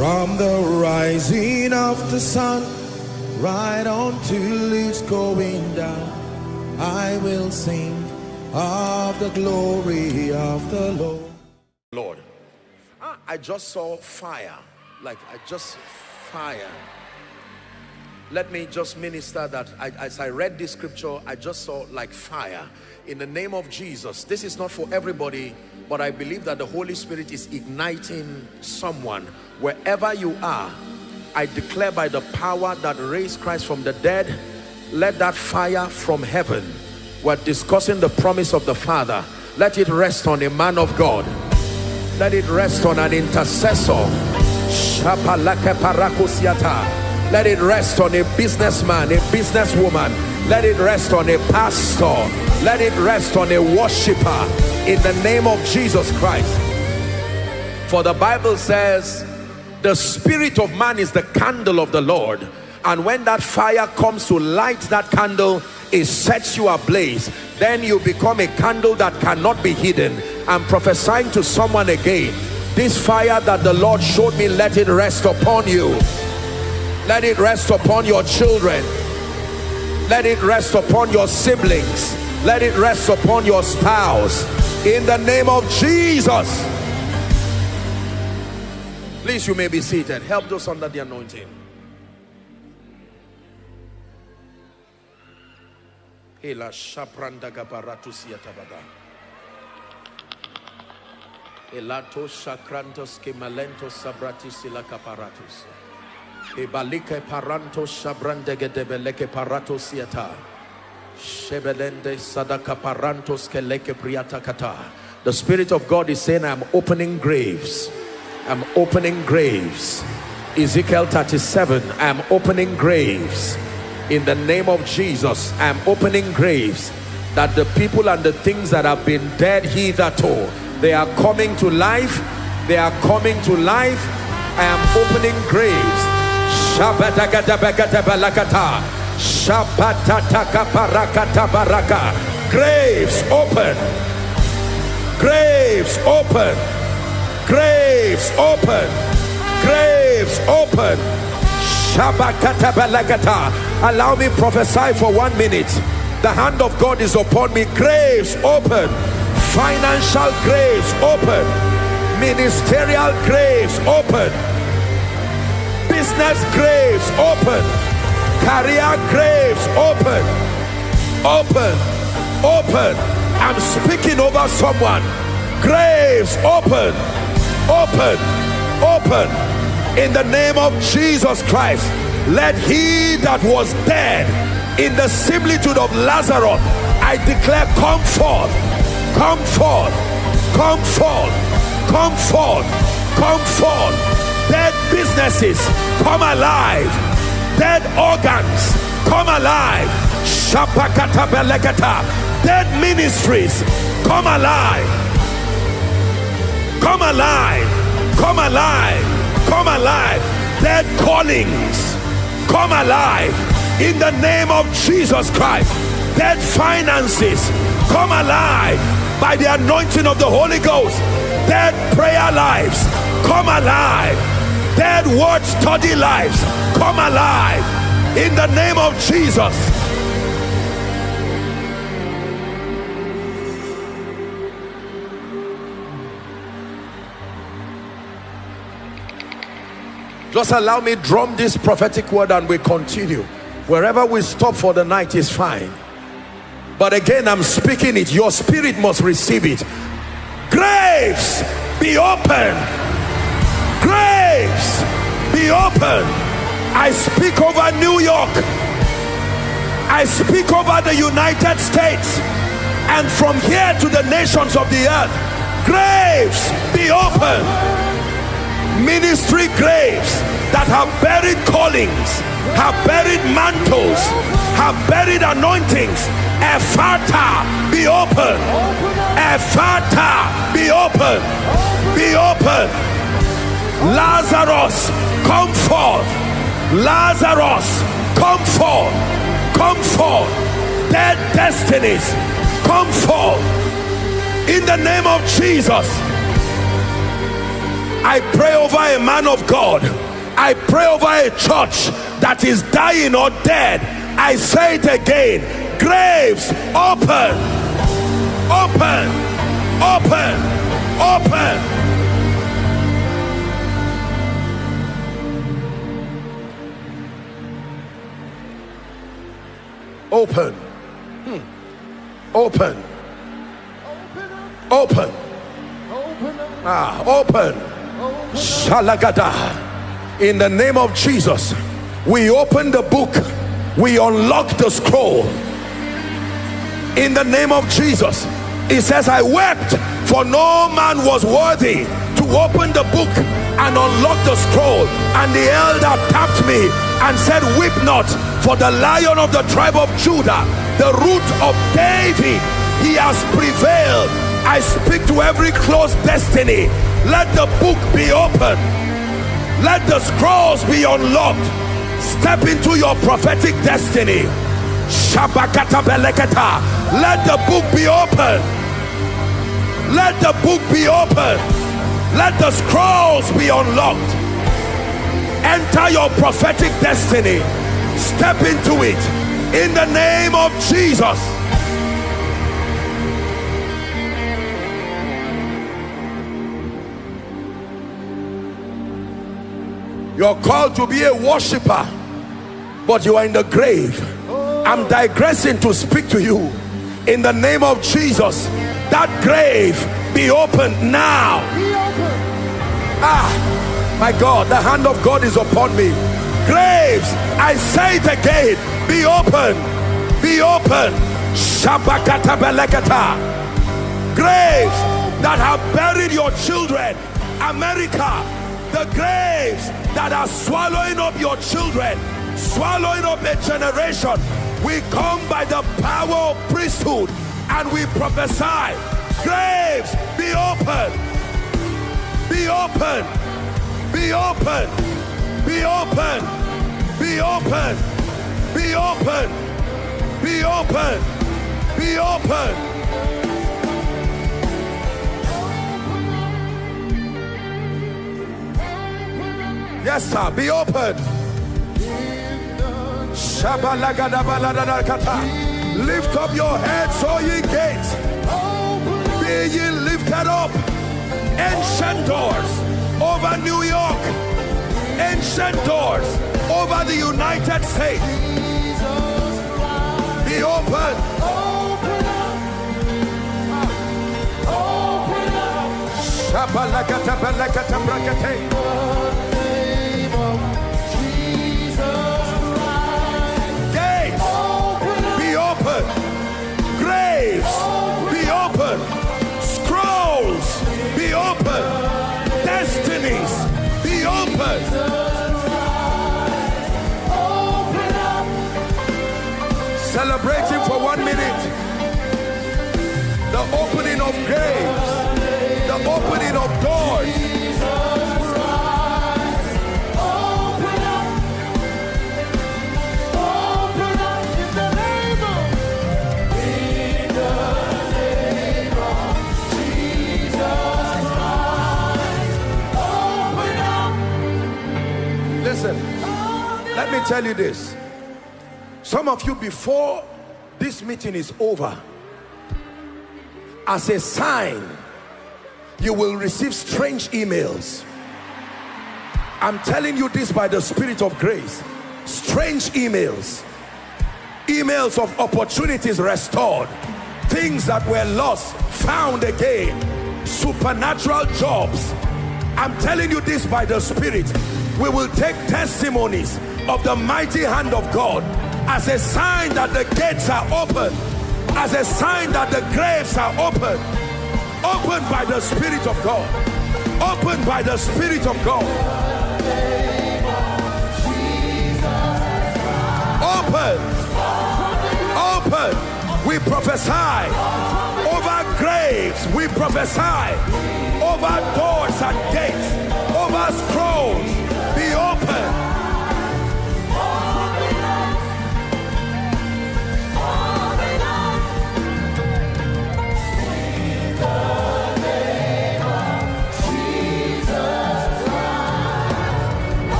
From the rising of the sun right on till it's going down, I will sing of the glory of the Lord. I just saw fire, fire. Let me just minister that as I read this scripture, I just saw like fire. In the name of Jesus, this is not for everybody, but I believe that the Holy Spirit is igniting someone. Wherever you are, I declare by the power that raised Christ from the dead, let that fire from heaven, we're discussing the promise of the Father, let it rest on a man of God. Let it rest on an intercessor. Let it rest on a businessman, a businesswoman. Let it rest on a pastor. Let it rest on a worshiper in the name of Jesus Christ. For the Bible says, the spirit of man is the candle of the Lord. And when that fire comes to light that candle, it sets you ablaze. Then you become a candle that cannot be hidden. I'm prophesying to someone again. This fire that the Lord showed me, let it rest upon you. Let it rest upon your children. Let it rest upon your siblings. Let it rest upon your spouse. In the name of Jesus. Please, you may be seated. Help those under the anointing. Ela shapranda gabaratu siatabada. Elato shakrantos kemalento sabrati sila kaparatus. Ebalike paranto shabrande gedebeleke parato siata. Shebelende sadaka parantos keleke priata kata. The Spirit of God is saying, I'm opening graves. I'm opening graves. Ezekiel 37, I'm opening graves. In the name of Jesus, I'm opening graves, that the people and the things that have been dead hitherto, they are coming to life. They are coming to life. I am opening graves. Graves open. Graves open. Graves open. Graves open. Allow me prophesy for 1 minute. The hand of God is upon me. Graves open. Financial graves open. Ministerial graves open. Business graves open. Career graves open. Open. Open. I'm speaking over someone. Graves open. Open. Open. In the name of Jesus Christ, let he that was dead, in the similitude of Lazarus, I declare, come forth, come forth, come forth, come forth, come forth. Dead businesses, come alive. Dead organs, come alive. Shapakata belekata. Dead ministries, come alive. Come alive. Come alive. Come alive. Dead callings, come alive in the name of Jesus Christ. Dead finances, come alive by the anointing of the Holy Ghost. Dead prayer lives, come alive. Dead word study lives, come alive in the name of Jesus. Just allow me drum this prophetic word and we continue. Wherever we stop for the night is fine. But again, I'm speaking it. Your spirit must receive it. Graves, be open. Graves, be open. I speak over New York. I speak over the United States. And from here to the nations of the earth. Graves, be open. Ministry graves that have buried callings, have buried mantles, have buried anointings. Ephata, be open. Ephata, be open. Be open. Lazarus, come forth. Lazarus, come forth. Come forth. Dead destinies, come forth. In the name of Jesus. I pray over a man of God. I pray over a church that is dying or dead. I say it again. Graves, open, open, open, open. Open. Open. Open. Shalagada. In the name of Jesus, we open the book. We unlock the scroll. In the name of Jesus, it says, I wept, for no man was worthy to open the book and unlock the scroll. And the elder tapped me and said, weep not, for the Lion of the tribe of Judah, the root of David, he has prevailed. I speak to every closed destiny. Let the book be open. Let the scrolls be unlocked. Step into your prophetic destiny. Shabakata belekata. Let the book be open. Let the book be open. Let the scrolls be unlocked. Enter your prophetic destiny. Step into it in the name of Jesus. You're called to be a worshiper, but you are in the grave. I'm digressing to speak to you in the name of Jesus. That grave be opened now. My God, the hand of God is upon me. Graves, I say it again, be open, be open. Shabakata belekata. Graves that have buried your children, America, the graves that are swallowing up your children, swallowing up a generation, we come by the power of priesthood and we prophesy. Graves, be open, be open, be open, be open, be open, be open, be open, be open. Yes, sir, be open. Lift up your heads, O ye gates. Be ye lifted up, ancient doors over New York, ancient doors over the United States. Be open. Gates, be open. Graves, be open. Scrolls, be open. Destinies, be open. Celebrating for 1 minute the opening of graves, the opening of doors. Listen, let me tell you this. Some of you, before this meeting is over, as a sign, you will receive strange emails. I'm telling you this by the Spirit of grace. Strange emails. Emails of opportunities restored. Things that were lost, found again. Supernatural jobs. I'm telling you this by the Spirit. We will take testimonies of the mighty hand of God as a sign that the gates are open, as a sign that the graves are open. Opened by the Spirit of God. Opened by the Spirit of God. Open. Open. We prophesy over graves. We prophesy over doors and gates, over scrolls. Be open.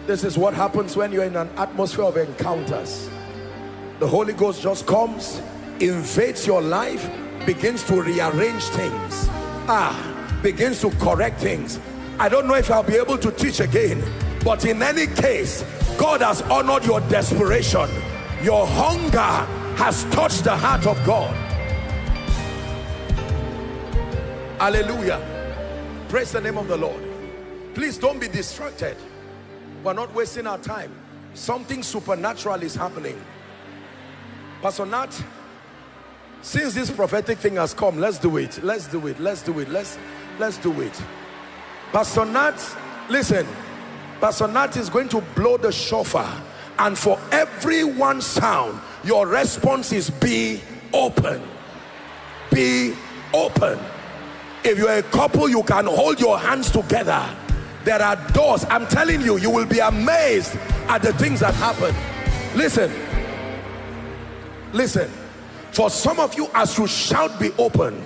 This is what happens when you're in an atmosphere of encounters. The Holy Ghost just comes, invades your life, begins to rearrange things, begins to correct things. I don't know if I'll be able to teach again, but in any case, God has honored your desperation. Your hunger has touched the heart of God. Hallelujah. Praise the name of the Lord. Please don't be distracted. We're not wasting our time. Something supernatural is happening. Pastor Nat, since this prophetic thing has come, let's do it. Let's do it. Let's do it. Let's do it. Pastor Nat, listen. Pastor Nat is going to blow the shofar, and for every one sound, your response is be open. Be open. If you're a couple, you can hold your hands together. There are doors. I'm telling you, you will be amazed at the things that happen. Listen. Listen. For some of you, as you shout be open,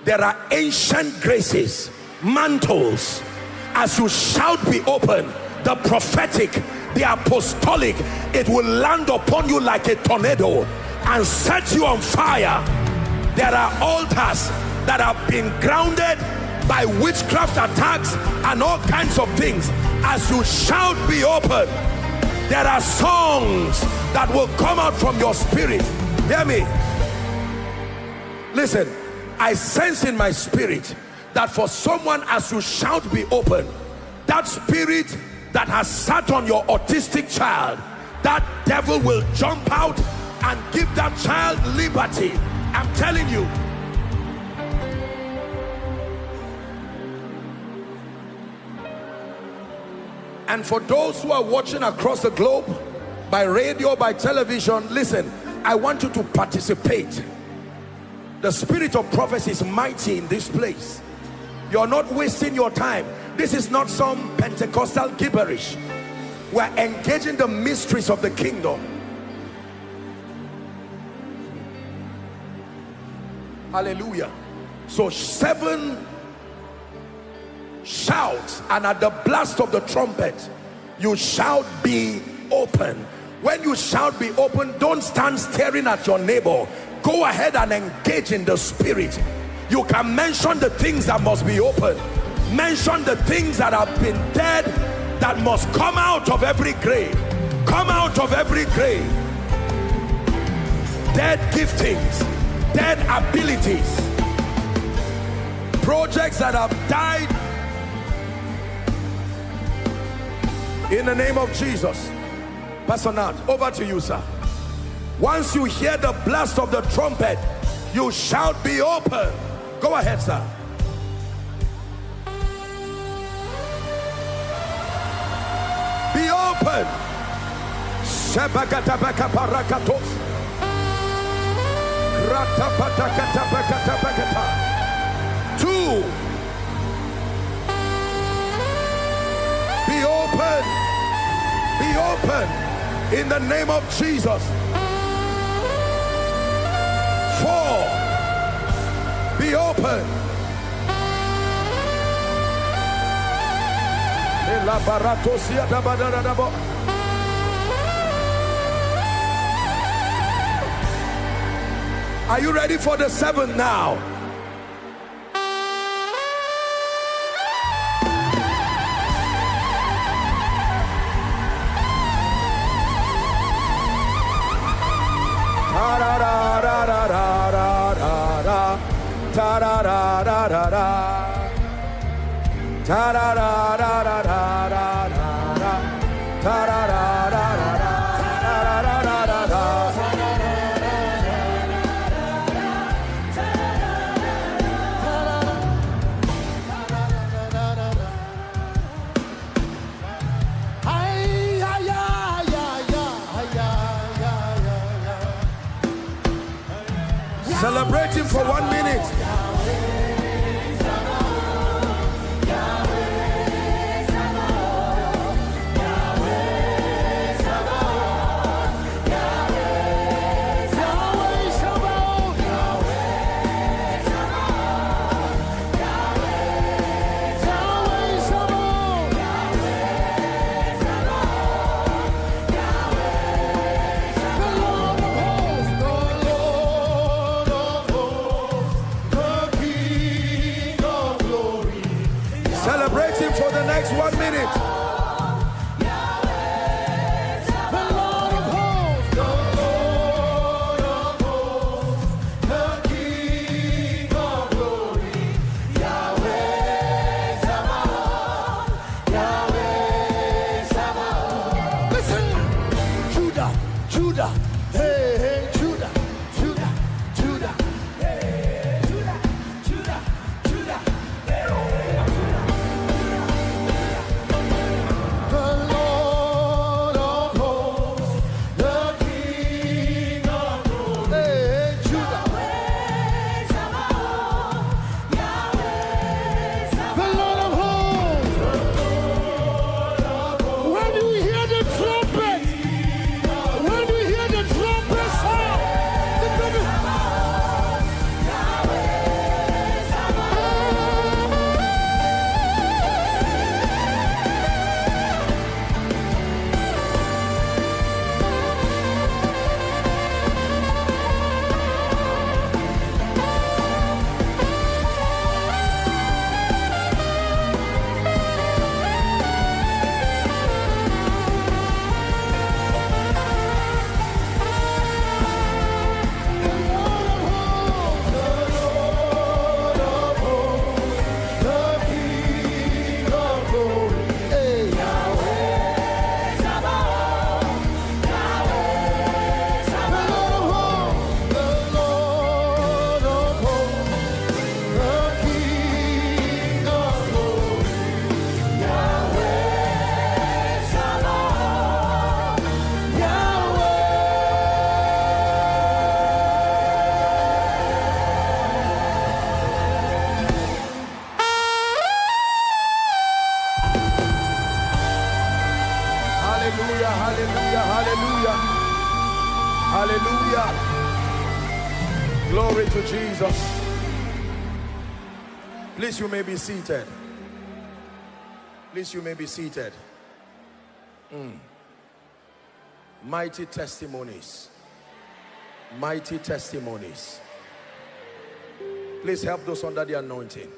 there are ancient graces, mantles. As you shout be open, the prophetic, the apostolic, it will land upon you like a tornado and set you on fire. There are altars that have been grounded by witchcraft attacks and all kinds of things. As you shout be open, there are songs that will come out from your spirit. Hear me. Listen, I sense in my spirit that for someone, as you shout be open, that spirit that has sat on your autistic child, that devil will jump out and give that child liberty. I'm telling you. And for those who are watching across the globe, by radio, by television, listen, I want you to participate. The spirit of prophecy is mighty in this place. You're not wasting your time. This is not some Pentecostal gibberish. We're engaging the mysteries of the kingdom. Hallelujah. So 7 shouts, and at the blast of the trumpet, you shout be open. When you shout be open, don't stand staring at your neighbor. Go ahead and engage in the spirit. You can mention the things that must be open. Mention the things that have been dead, that must come out of every grave. Come out of every grave. Dead giftings, dead abilities, projects that have died. In the name of Jesus. Pastor Nat, over to you, sir. Once you hear the blast of the trumpet, you shout be open. Go ahead, sir. Be open. 2. Be open. Be open in the name of Jesus. 4. Be open. Are you ready for the 7th now? Celebrate him for 1 minute. Hey, Judah, Judah, Judah. Hey, Judah, Judah, Judah. The Lord of hosts, the King of glory. Hey, Judah. The Lord of hosts. When you hear the trumpet, when you hear the trumpet sound, hallelujah, hallelujah, hallelujah, hallelujah. Glory to Jesus. Please, you may be seated. Please, you may be seated. Mighty testimonies. Mighty testimonies. Please help those under the anointing.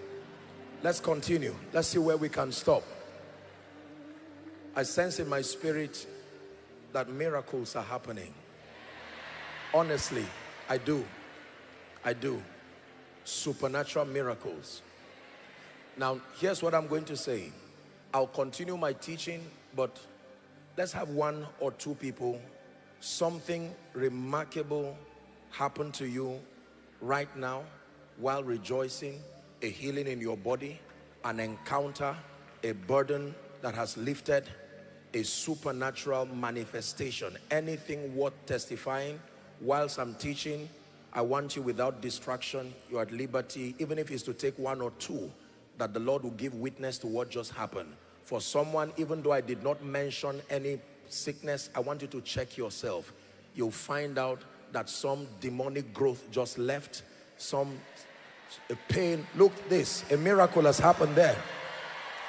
Let's continue. Let's see where we can stop. I sense in my spirit that miracles are happening. Honestly, I do. I do. Supernatural miracles. Now, here's what I'm going to say. I'll continue my teaching, but let's have one or two people, something remarkable happen to you right now while rejoicing, a healing in your body, an encounter, a burden that has lifted, a supernatural manifestation, anything worth testifying. Whilst I'm teaching, I want you without distraction, you're at liberty, even if it's to take one or two, that the Lord will give witness to what just happened. For someone, even though I did not mention any sickness, I want you to check yourself. You'll find out that some demonic growth just left, a pain. Look, this, a miracle has happened there.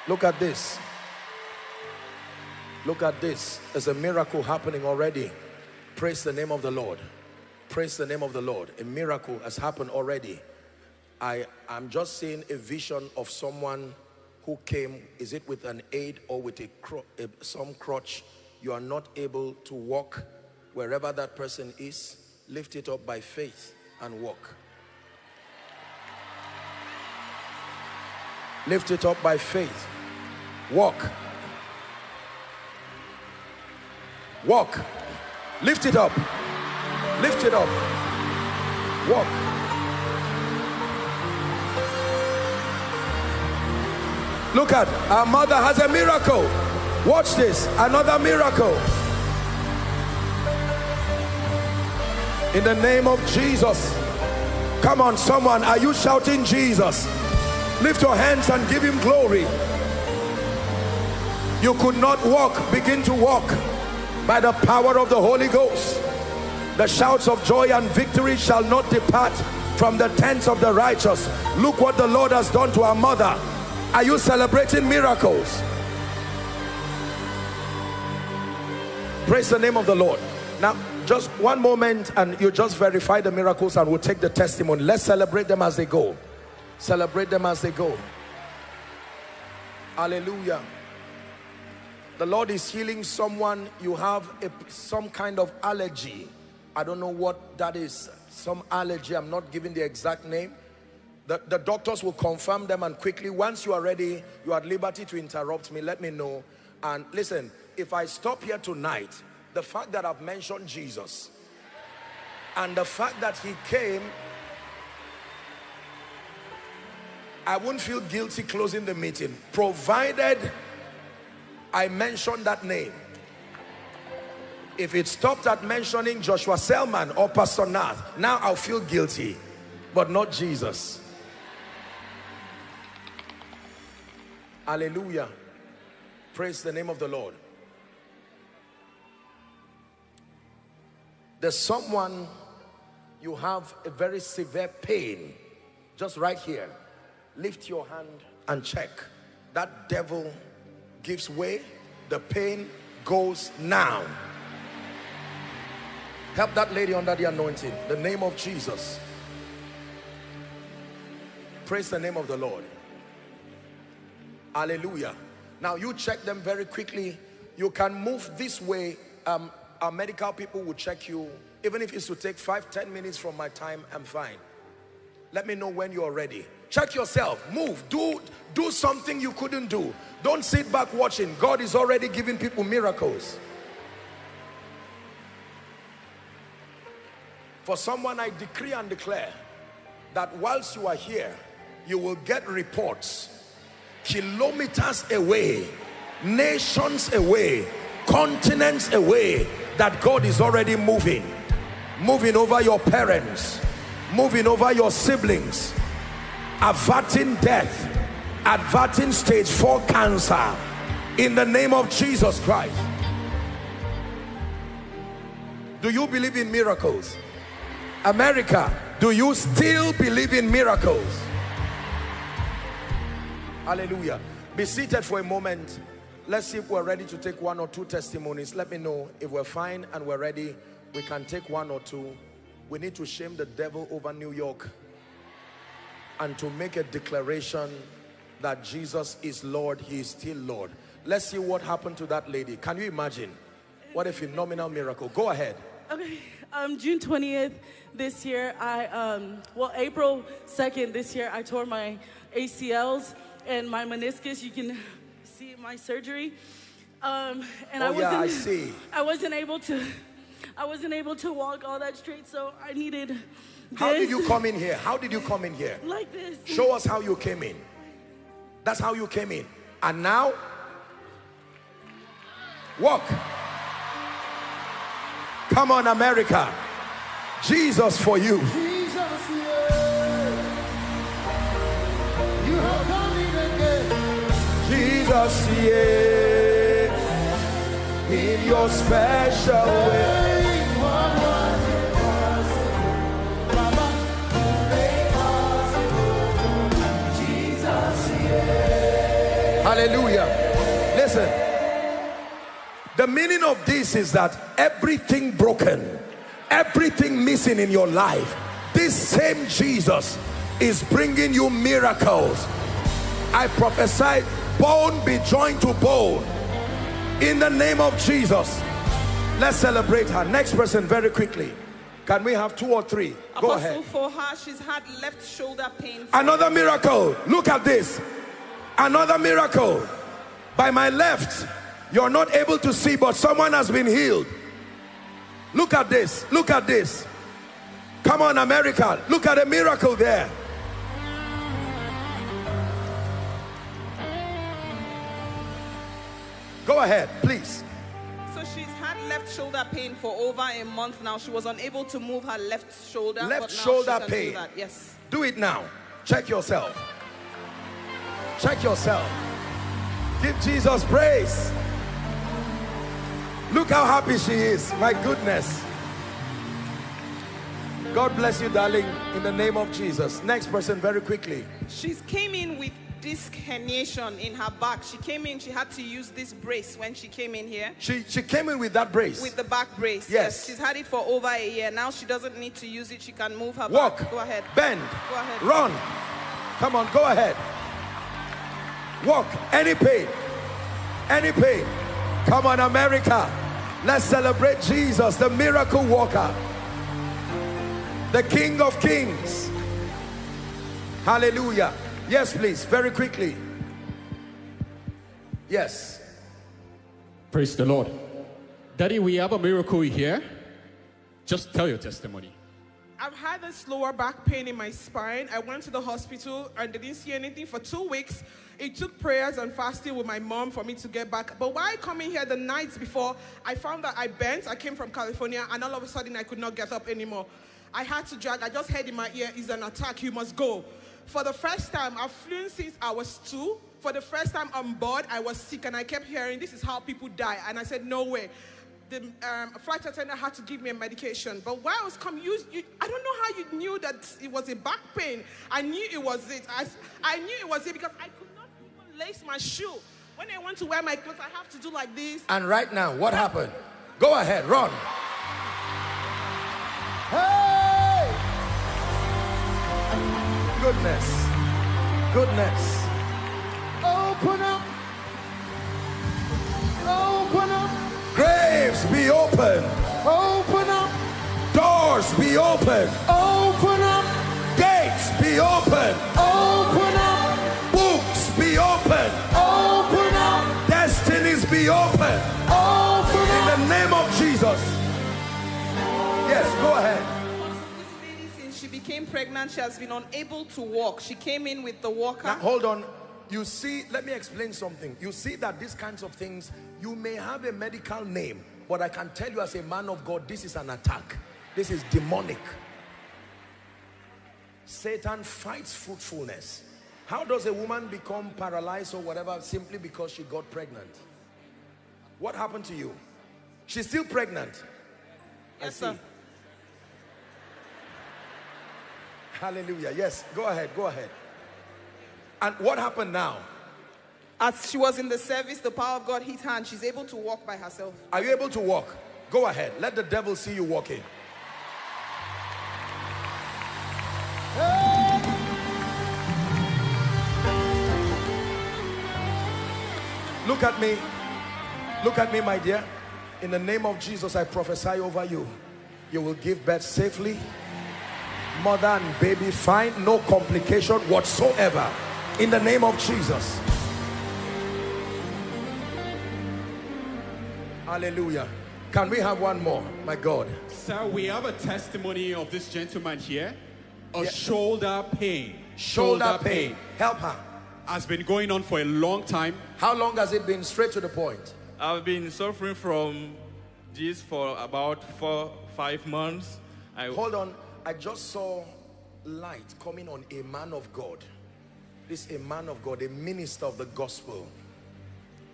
Look at this. Look at this. There's a miracle happening already. Praise the name of the Lord. Praise the name of the Lord. A miracle has happened already. I'm just seeing a vision of someone who came, is it with an aid or with some crutch? You are not able to walk. Wherever that person is, lift it up by faith and walk. Lift it up by faith. Walk. Walk. Lift it up. Lift it up. Walk. Look at, our mother has a miracle. Watch this, another miracle. In the name of Jesus. Come on, someone, are you shouting Jesus? Lift your hands and give him glory. You could not walk, begin to walk by the power of the Holy Ghost. The shouts of joy and victory shall not depart from the tents of the righteous. Look what the Lord has done to our mother. Are you celebrating miracles? Praise the name of the Lord. Now, just one moment and you just verify the miracles and we'll take the testimony. Let's celebrate them as they go. Celebrate them as they go. Hallelujah. The Lord is healing someone. You have some kind of allergy. I don't know what that is. Some allergy. I'm not giving the exact name. The doctors will confirm them, and quickly, once you are ready, you are at liberty to interrupt me. Let me know. And listen, if I stop here tonight, the fact that I've mentioned Jesus, And the fact that he came, I wouldn't feel guilty closing the meeting, provided I mentioned that name. If it stopped at mentioning Joshua Selman or Pastor Nath, now I'll feel guilty, but not Jesus. Hallelujah. Praise the name of the Lord. There's someone, you have a very severe pain, just right here. Lift your hand and check. That devil gives way. The pain goes now. Help that lady under the anointing. The name of Jesus. Praise the name of the Lord. Hallelujah. Now you check them very quickly. You can move this way. Our medical people will check you. Even if it's to take 5-10 minutes from my time, I'm fine. Let me know when you're ready. Check yourself. Move. Do something you couldn't do. Don't sit back watching. God is already giving people miracles. For someone, I decree and declare that whilst you are here, you will get reports kilometers away, nations away, continents away, that God is already moving over your parents, moving over your siblings, averting death, averting stage 4 cancer in the name of Jesus Christ. Do you believe in miracles? America, do you still believe in miracles? Hallelujah. Be seated for a moment. Let's see if we're ready to take 1 or 2 testimonies. Let me know if we're fine and we're ready. We can take 1 or 2. We need to shame the devil over New York and to make a declaration that Jesus is Lord. He is still Lord. Let's see what happened to that lady. Can you imagine? What a phenomenal miracle. Go ahead. Okay, June 20th this year, April 2nd this year, I tore my ACLs and my meniscus. You can see my surgery. And I see. I wasn't able to walk all that straight, so I needed this. How did you come in here? How did you come in here? Like this. Show us how you came in. That's how you came in. And now, walk. Come on, America. Jesus for you. Jesus, yeah. You have done it again. Jesus, yeah. In your special way. What was impossible, Baba, made possible. Jesus, yeah. Hallelujah. Listen. The meaning of this is that everything broken, everything missing in your life, this same Jesus is bringing you miracles. I prophesy, bone be joined to bone in the name of Jesus. Let's celebrate her. Next person very quickly. Can we have 2 or 3? Go ahead. For her, she's had left shoulder pain. Another miracle. Look at this. Another miracle. By my left, you're not able to see, but someone has been healed. Look at this. Look at this. Come on, America. Look at a miracle there. Go ahead, please. So she's had left shoulder pain for over a month now. She was unable to move her left shoulder. Left shoulder pain. Do that. Yes. Do it now. Check yourself. Check yourself. Give Jesus praise. Look how happy she is. My goodness. God bless you, darling, in the name of Jesus. Next person very quickly. She's came in with disc herniation in her back. She came in, she had to use this brace when she came in here. She came in with that brace? With the back brace. Yes. She's had it for over a year. Now she doesn't need to use it. She can move her Walk. back. Go ahead. Bend. Go ahead. Run. Come on, go ahead. Walk. Any pain. Any pain. Come on, America. Let's celebrate Jesus, the miracle worker, the King of Kings. Hallelujah. Yes, please, very quickly. Yes. Praise the Lord. Daddy, we have a miracle here. Just tell your testimony. I've had this lower back pain in my spine. I went to the hospital and they didn't see anything for 2 weeks. It took prayers and fasting with my mom for me to get back. But while coming here the nights before, I found that I bent. I came from California and all of a sudden I could not get up anymore. I had to drag. I just heard in my ear, "It's an attack, you must go." For the first time, I've flown since I was 2. For the first time on board, I was sick and I kept hearing, "This is how people die." And I said, "No way." The flight attendant had to give me a medication. But while I was coming, I don't know how you knew that it was a back pain. I knew it was it. I knew it was it because I could not even lace my shoe. When I want to wear my clothes, I have to do like this. And right now, what happened? Go ahead, run. Hey! Goodness. Goodness. Open up. Open up. Graves be open. Open up. Doors be open. Open up. Gates be open. Open up. Books be open. Open up. Destinies be open. Open In up. the name of Jesus. Yes, go ahead. This lady, since she became pregnant, she has been unable to walk. She came in with the walker. Now, hold on. You see, let me explain something. You see that these kinds of things, you may have a medical name, but I can tell you as a man of God, this is an attack. This is demonic. Satan fights fruitfulness. How does a woman become paralyzed or whatever simply because she got pregnant? What happened to you? She's still pregnant. Yes, sir. Hallelujah. Yes, go ahead, go ahead. And what happened now? As she was in the service, the power of God hit her and she's able to walk by herself. Are you able to walk? Go ahead. Let the devil see you walking. Look at me. Look at me, my dear. In the name of Jesus, I prophesy over you. You will give birth safely. Mother and baby fine. No complication whatsoever. In the name of Jesus. Hallelujah. Can we have one more? My God. Sir, we have a testimony of this gentleman here. A Yeah. shoulder pain. Shoulder pain. Help her. Has been going on for a long time. How long has it been? Straight to the point. I've been suffering from this for about 4-5 months. Hold on. I just saw light coming on a man of God. This is a man of God, a minister of the gospel.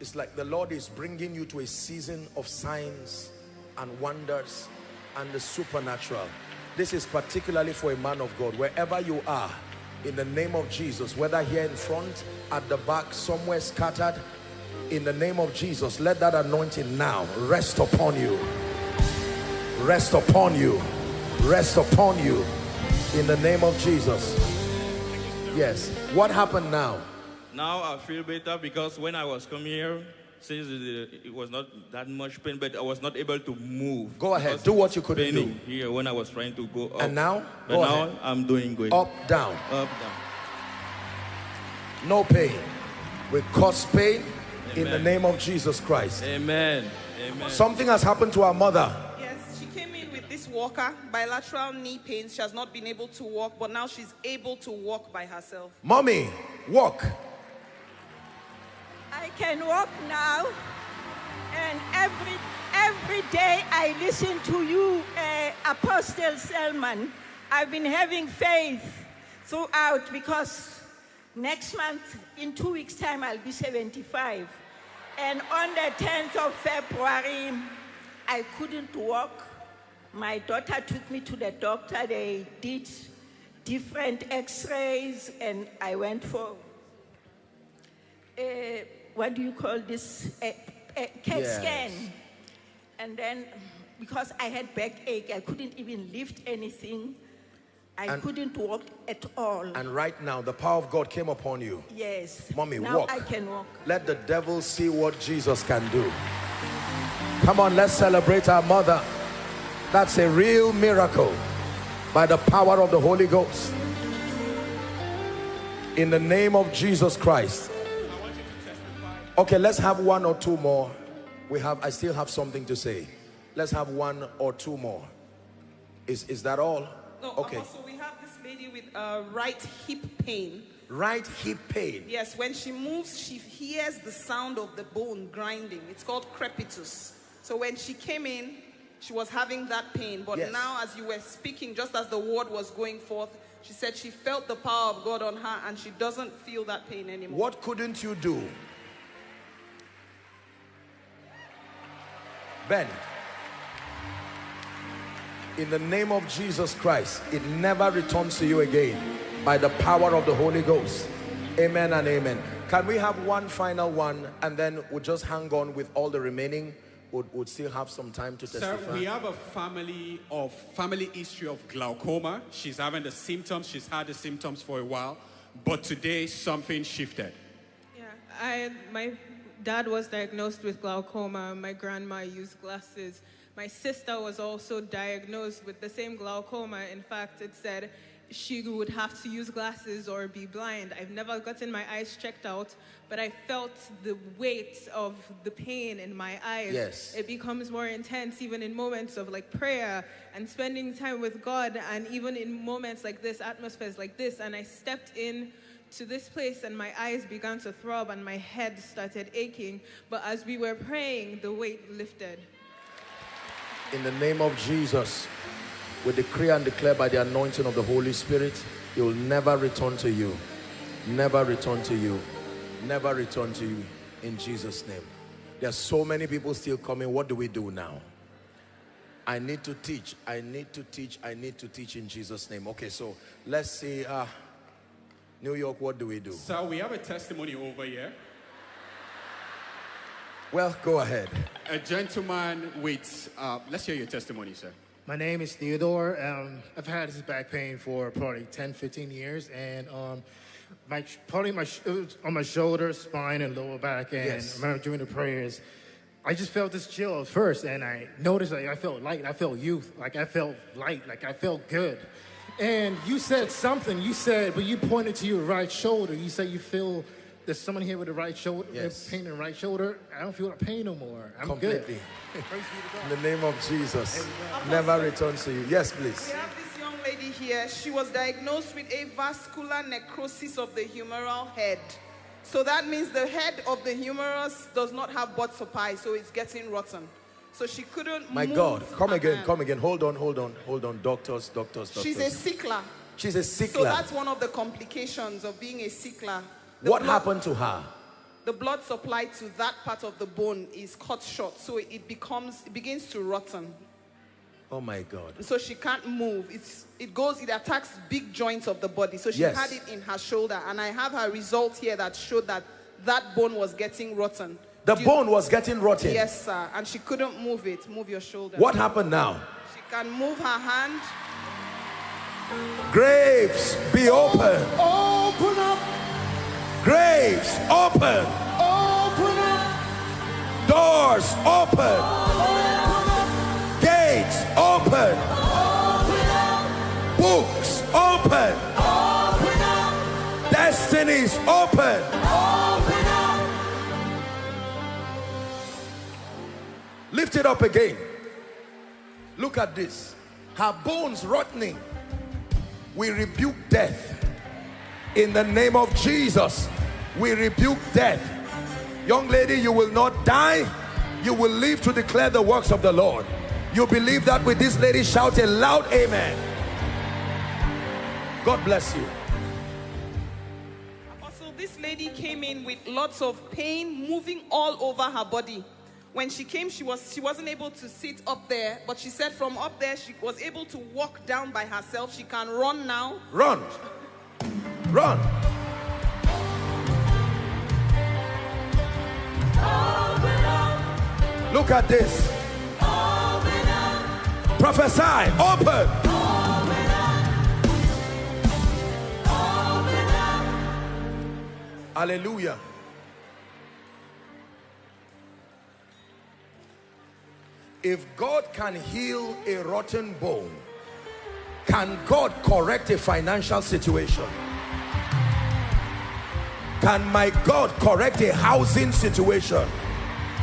It's like the Lord is bringing you to a season of signs and wonders and the supernatural. This is particularly for a man of God. Wherever you are, in the name of Jesus, whether here in front, at the back, somewhere scattered, in the name of Jesus, let that anointing now rest upon you. Rest upon you. Rest upon you. In the name of Jesus. Yes. What happened now? Now I feel better because when I was coming here, since it was not that much pain, but I was not able to move. Go ahead. Do what you couldn't do. Here when I was trying to go up. And now? But Go now ahead. I'm doing good. Up, down. Up, down. No pain. We cause pain in the Amen. name of Jesus Christ. Amen. Amen. Something has happened to our mother. Yes, she came in with this walker, bilateral knee pains. She has not been able to walk, but now she's able to walk by herself. Mommy, walk. I can walk now, and every day I listen to you, Apostle Selman. I've been having faith throughout because next month, in 2 weeks' time, I'll be 75. And on the 10th of February, I couldn't walk. My daughter took me to the doctor. They did different x-rays, and I went for what do you call this? CAT scan. And then, because I had backache, I couldn't even lift anything. I couldn't walk at all. And right now, the power of God came upon you. Yes. Mommy, now walk. I can walk. Let the devil see what Jesus can do. Come on, let's celebrate our mother. That's a real miracle by the power of the Holy Ghost. In the name of Jesus Christ. Okay, let's have one or two more. I still have something to say. Let's have one or two more. Is that all? No, Okay. Also, we have this lady with right hip pain. Right hip pain. Yes, when she moves, she hears the sound of the bone grinding. It's called crepitus. So when she came in, she was having that pain. But Yes. now, as you were speaking, just as the word was going forth, she said she felt the power of God on her and she doesn't feel that pain anymore. What couldn't you do? Ben, in the name of Jesus Christ, it never returns to you again by the power of the Holy Ghost. Amen and amen. Can we have one final one and then we'll just hang on with all the remaining? We'll still have some time to testify. Sir, we have a family history of glaucoma. She's having the symptoms. She's had the symptoms for a while, but today something shifted. Yeah, my dad was diagnosed with glaucoma. My grandma used glasses. My sister was also diagnosed with the same glaucoma. In fact, it said she would have to use glasses or be blind. I've never gotten my eyes checked out, but I felt the weight of the pain in my eyes. Yes. It becomes more intense even in moments of like prayer and spending time with God, and even in moments like this, atmospheres like this. And I stepped in to this place and my eyes began to throb and my head started aching. But as we were praying, the weight lifted. In the name of Jesus, we decree and declare by the anointing of the Holy Spirit, it will never return to you. Never return to you. Never return to you. In Jesus' name. There are so many people still coming. What do we do now? I need to teach. I need to teach. I need to teach in Jesus' name. Okay, so let's see. New York, what do we do? Sir, we have a testimony over here. Well, go ahead. A gentleman with, let's hear your testimony, sir. My name is Theodore. I've had this back pain for probably 10, 15 years, and it was on my shoulder, spine, and lower back. And Yes. I remember during the prayers, I just felt this chill at first, and I noticed like I felt light, I felt youth, like I felt light, like I felt good. And you said something. You said, but you pointed to your right shoulder. You said you feel there's someone here with the right shoulder, Yes. pain in the right shoulder. I don't feel the pain no more. I'm Completely. good. Praise be to God. In the name of Jesus. Never returns to you. Yes, please. We have this young lady here. She was diagnosed with a vascular necrosis of the humeral head. So that means the head of the humerus does not have blood supply, so it's getting rotten. So she couldn't My move God. Come her again. hand. Come again. Hold on. Doctors. She's a sickler. She's a So sickler. that's one of the complications of being a sickler. What happened to her? The blood supply to that part of the bone is cut short, so it begins to rotten. Oh my God. So she can't move. It attacks big joints of the body. So she Yes. had it in her shoulder, and I have her result here that showed that bone was getting rotten. The bone was getting rotten. Yes, sir. And she couldn't move it. Move your shoulder. What happened now? She can move her hand. Graves, be open. Open up, Graves, open. open up, Doors, open. open up, Gates, open. open up, Books, open. open up, Destinies, open. open up. Lift it up again. Look at this. Her bones rotting. We rebuke death. In the name of Jesus, we rebuke death. Young lady, you will not die. You will live to declare the works of the Lord. You believe that with this lady? Shout a loud amen. God bless you. Also, this lady came in with lots of pain moving all over her body. When she came, she wasn't able to sit up there, but she said from up there she was able to walk down by herself. She can run now. Run. Run. Look at this. Prophesy. Open. Hallelujah. If God can heal a rotten bone, can God correct a financial situation? Can my God correct a housing situation?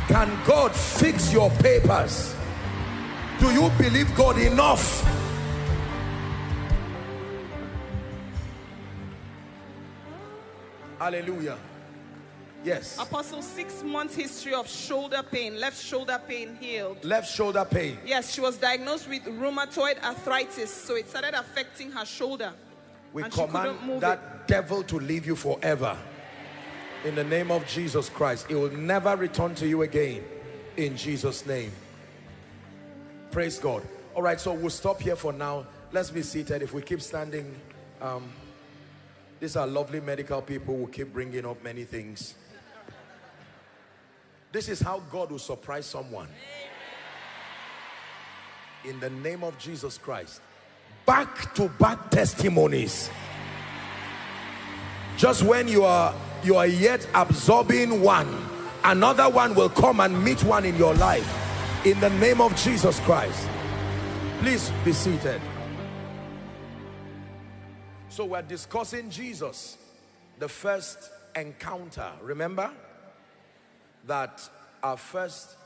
Can God fix your papers? Do you believe God enough Hallelujah. Yes. Apostle, 6 months history of shoulder pain, left shoulder pain healed. Left shoulder pain. Yes, she was diagnosed with rheumatoid arthritis, so it started affecting her shoulder. We and she couldn't command move that devil to leave you forever. In the name of Jesus Christ. It will never return to you again. In Jesus' name. Praise God. All right, so we'll stop here for now. Let's be seated. If we keep standing, these are lovely medical people who keep bringing up many things. This is how God will surprise someone. In the name of Jesus Christ. Back to back testimonies. Just when you are yet absorbing one, another one will come and meet one in your life. In the name of Jesus Christ. Please be seated. So we're discussing Jesus, the first encounter. Remember that our first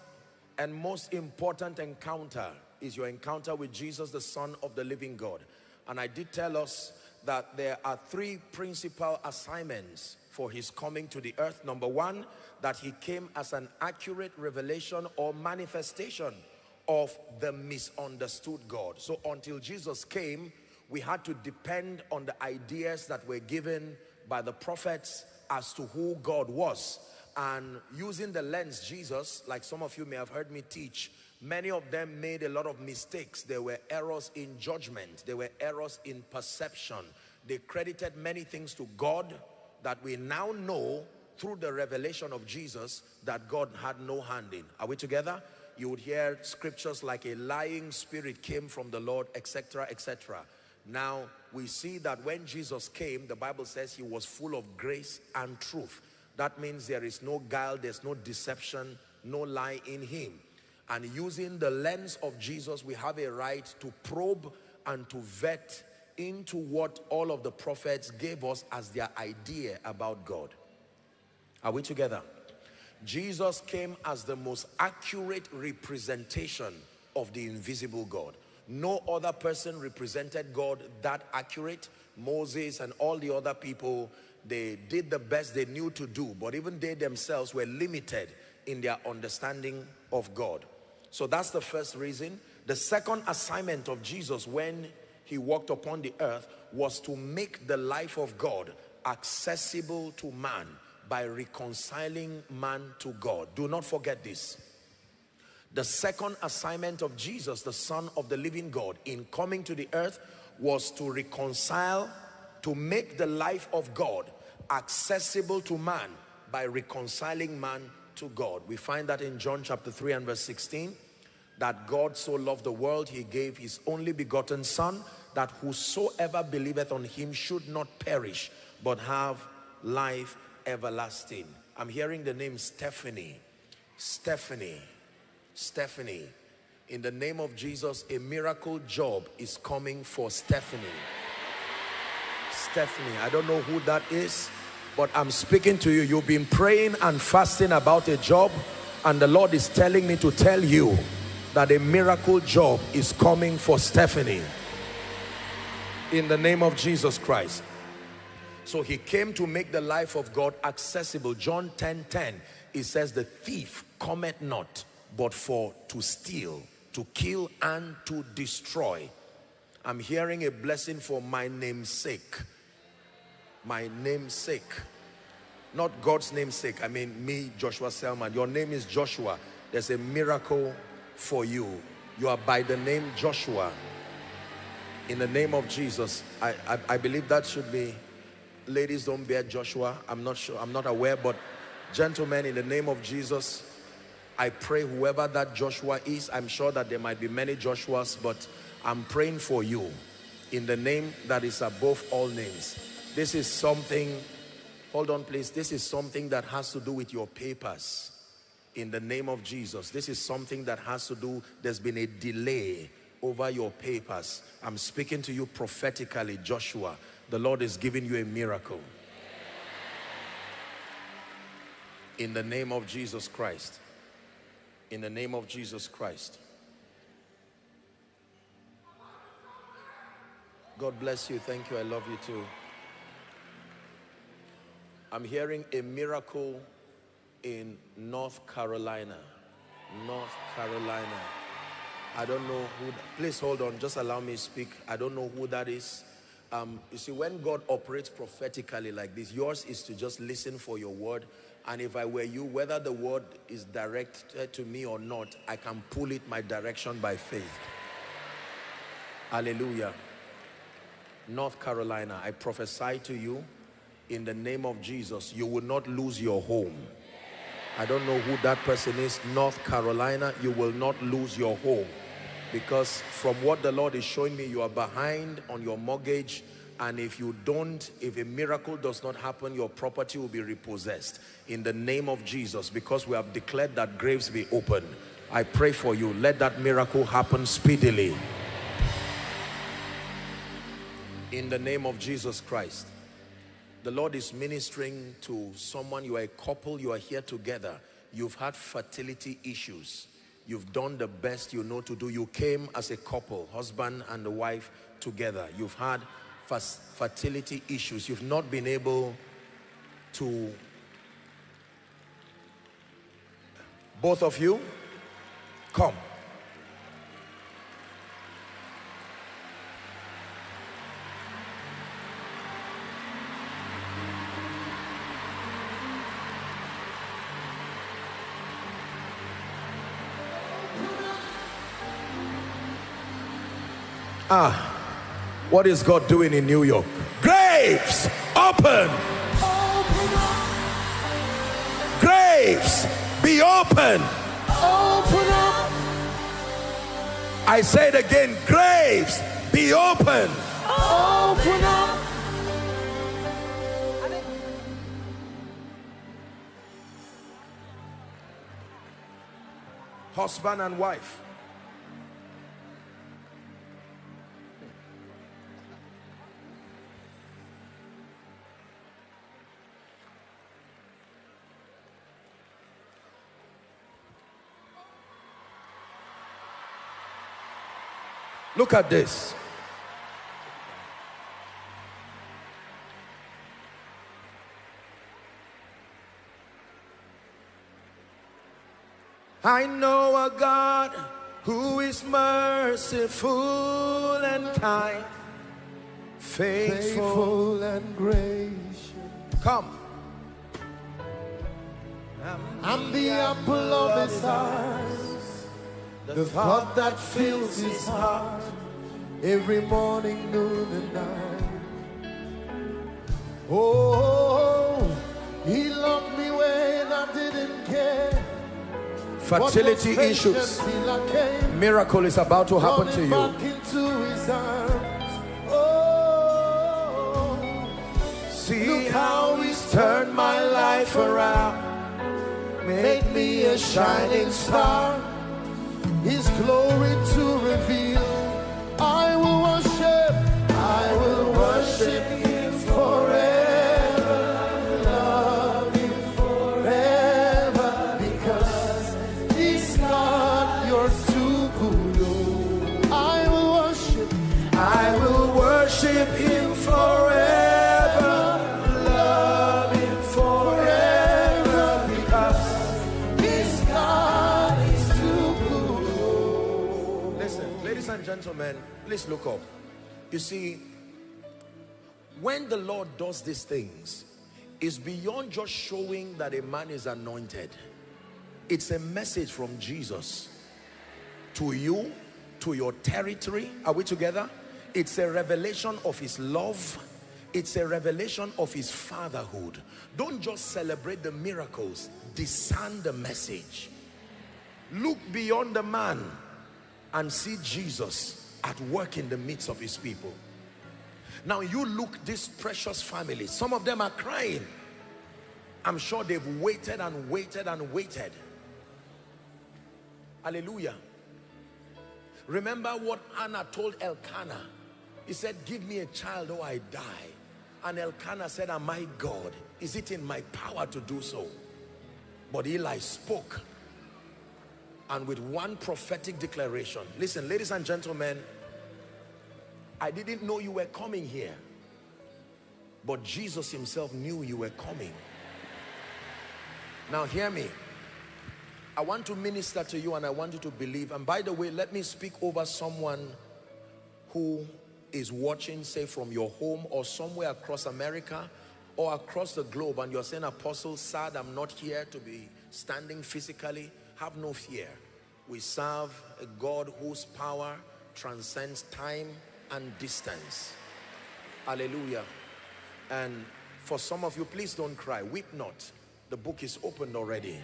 and most important encounter is your encounter with Jesus, the Son of the living God. And I did tell us that there are 3 principal assignments for his coming to the earth. Number 1, that he came as an accurate revelation or manifestation of the misunderstood God. So until Jesus came, we had to depend on the ideas that were given by the prophets as to who God was. And using the lens Jesus, like some of you may have heard me teach, many of them made a lot of mistakes. There were errors in judgment. There were errors in perception. They credited many things to God that we now know through the revelation of Jesus that God had no hand in. Are we together? You would hear scriptures like a lying spirit came from the Lord, etc., etc. Now we see that when Jesus came, the Bible says he was full of grace and truth. That means there is no guile, there's no deception, no lie in him. And using the lens of Jesus, we have a right to probe and to vet into what all of the prophets gave us as their idea about God. Are we together? Jesus came as the most accurate representation of the invisible God. No other person represented God that accurate. Moses and all the other people, they did the best they knew to do, but even they themselves were limited in their understanding of God. So that's the first reason. The second assignment of Jesus when he walked upon the earth was to make the life of God accessible to man by reconciling man to God. Do not forget this. The second assignment of Jesus, the Son of the living God, in coming to the earth was to reconcile, to make the life of God accessible to man by reconciling man to God. We find that in John chapter 3 and verse 16, that God so loved the world, he gave his only begotten Son, that whosoever believeth on him should not perish, but have life everlasting. I'm hearing the name Stephanie. Stephanie. Stephanie. In the name of Jesus, a miracle job is coming for Stephanie. Stephanie, I don't know who that is, but I'm speaking to you. You've been praying and fasting about a job, and the Lord is telling me to tell you that a miracle job is coming for Stephanie. In the name of Jesus Christ. So he came to make the life of God accessible. John 10:10, it says, the thief cometh not, but for to steal, to kill, and to destroy. I'm hearing a blessing for my name's sake. My name's sake. Not God's namesake. I mean me, Joshua Selman. Your name is Joshua. There's a miracle for you. You are by the name Joshua. In the name of Jesus. I believe that should be, ladies don't bear Joshua. I'm not sure, I'm not aware, but gentlemen, in the name of Jesus, I pray whoever that Joshua is, I'm sure that there might be many Joshuas, but I'm praying for you in the name that is above all names. This is something, hold on please, this is something that has to do with your papers. In the name of Jesus, this is something that has to do, there's been a delay over your papers. I'm speaking to you prophetically, Joshua. The Lord is giving you a miracle. In the name of Jesus Christ. In the name of Jesus Christ. God bless you. Thank you. I love you too. I'm hearing a miracle in North Carolina. North Carolina. I don't know who, please hold on, just allow me to speak. I don't know who that is. You see, when God operates prophetically like this, yours is to just listen for your word. And if I were you, whether the word is directed to me or not, I can pull it my direction by faith. Hallelujah. North Carolina, I prophesy to you in the name of Jesus, you will not lose your home. I don't know who that person is. North Carolina, you will not lose your home, because from what the Lord is showing me, you are behind on your mortgage, and if you don't, if a miracle does not happen, your property will be repossessed in the name of Jesus, because we have declared that graves be open. I pray for you, let that miracle happen speedily in the name of Jesus Christ. The Lord is ministering to someone. You are a couple, you are here together, you've had fertility issues, you've done the best you know to do. You came as a couple, husband and the wife together. You've had fertility issues. You've not been able to, both of you, come. What is God doing in New York? Graves open. Open up. Graves be open. Open up. I say it again, graves be open. Open up. Husband and wife, look at this. I know a God who is merciful and kind, faithful and gracious. Come. I'm the apple of his eyes, the thought that fills his heart every morning, noon and night. Oh, he loved me when I didn't care. Fertility issues. Miracle is about to happen to you. Oh, see how he's turned my life around, made me a shining star, his glory to reveal. I will worship him forever, love him forever, because he's God, you're too good. I will worship him forever, love him forever, because he's God, he's too good. Listen, ladies and gentlemen, please look up. You see, when the Lord does these things, it's beyond just showing that a man is anointed. It's a message from Jesus to you, to your territory. Are we together? It's a revelation of his love. It's a revelation of his fatherhood. Don't just celebrate the miracles, discern the message. Look beyond the man and see Jesus at work in the midst of his people. Now you look, this precious family, some of them are crying. I'm sure they've waited and waited and waited. Hallelujah. Remember what Anna told Elkanah. He said, give me a child or I die. And Elkanah said, am I God? Is it in my power to do so? But Eli spoke, and with one prophetic declaration. Listen, ladies and gentlemen, I didn't know you were coming here, but Jesus himself knew you were coming. Now hear me. I want to minister to you and I want you to believe. And by the way, let me speak over someone who is watching, say from your home or somewhere across America or across the globe, and you're saying, Apostle, sad I'm not here to be standing physically. Have no fear. We serve a God whose power transcends time and distance. Hallelujah. And for some of you, please don't cry. Weep not. The book is opened already.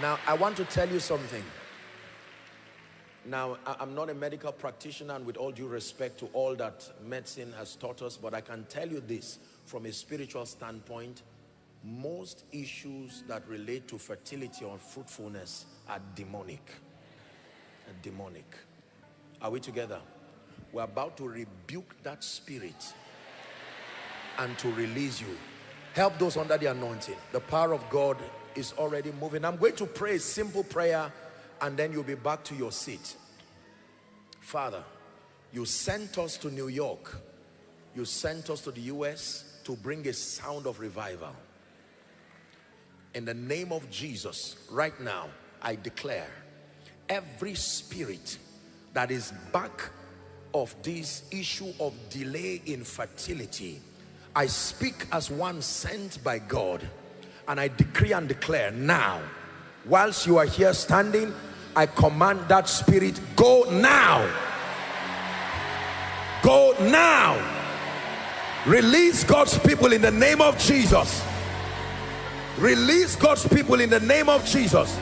Now, I want to tell you something. Now, I'm not a medical practitioner, and with all due respect to all that medicine has taught us, but I can tell you this from a spiritual standpoint: most issues that relate to fertility or fruitfulness are demonic. Demonic. Are we together? We're about to rebuke that spirit and to release you. Help those under the anointing. The power of God is already moving. I'm going to pray a simple prayer and then you'll be back to your seat. Father, you sent us to New York. You sent us to the US to bring a sound of revival. In the name of Jesus, right now, I declare every spirit that is back of this issue of delay in fertility, I speak as one sent by God, and I decree and declare now, whilst you are here standing, I command that spirit, go now. Go now. Release God's people in the name of Jesus. Release God's people in the name of Jesus.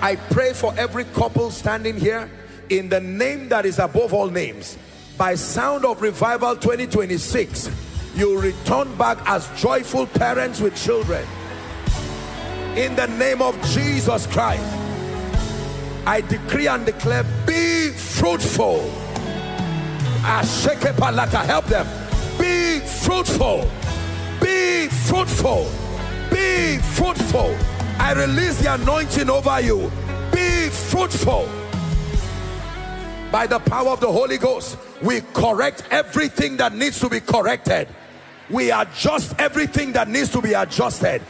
I pray for every couple standing here in the name that is above all names. By sound of revival 2026, you return back as joyful parents with children. In the name of Jesus Christ, I decree and declare, be fruitful. Help them. Be fruitful. Be fruitful. Be fruitful. I release the anointing over you. Be fruitful. By the power of the Holy Ghost, we correct everything that needs to be corrected. We adjust everything that needs to be adjusted.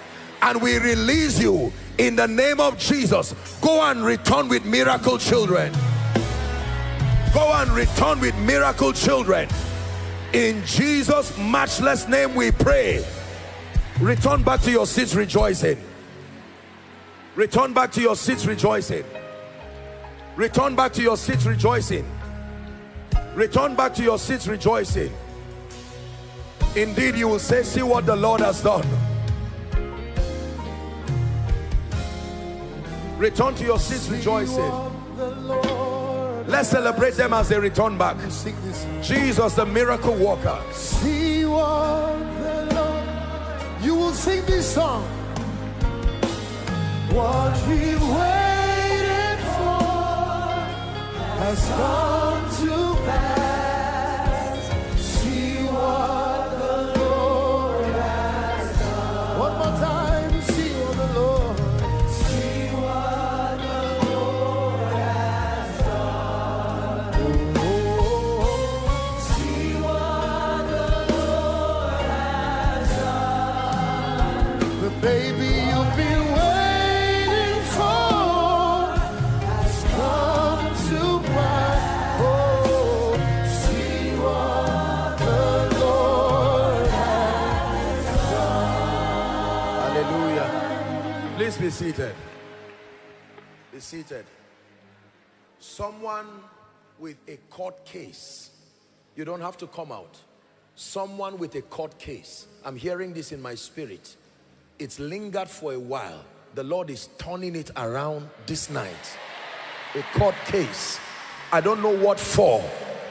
And we release you in the name of Jesus. Go and return with miracle children. Go and return with miracle children. In Jesus' matchless name we pray. Return back to your seats rejoicing. Return back to your seats rejoicing. Return back to your seats rejoicing. Return back to your seats rejoicing. Indeed, you will say, see what the Lord has done. Return to your seats rejoicing. Let's celebrate them as they return back. Jesus, the miracle worker. See what the Lord. You will sing this song. What we've waited for has come to pass. See what the Lord has done. One more time, see what the Lord. See what the Lord has done. Oh, see what the Lord has done. The baby you've been waiting for has come to pass. Oh, see what the Lord has done. Hallelujah. Please be seated. Be seated. Someone with a court case. You don't have to come out. Someone with a court case. I'm hearing this in my spirit. It's lingered for a while. The Lord is turning it around this night. A court case. I don't know what for,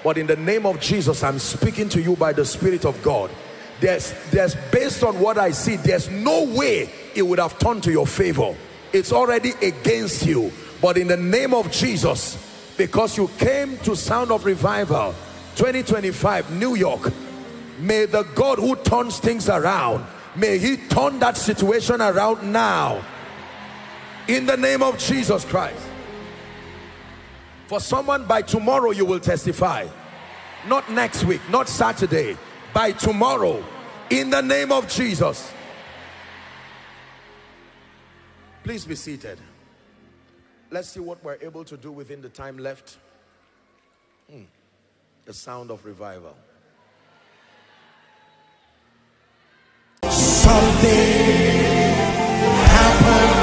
but in the name of Jesus, I'm speaking to you by the Spirit of God. There's based on what I see, there's no way it would have turned to your favor. It's already against you. But in the name of Jesus, because you came to Sound of Revival 2025 New York, may the God who turns things around, may he turn that situation around now. In the name of Jesus Christ. For someone, by tomorrow you will testify. Not next week, not Saturday, by tomorrow, in the name of Jesus. Please be seated. Let's see what we're able to do within the time left. The sound of revival. Something happened,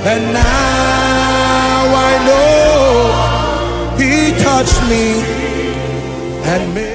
and now I know He touched me and made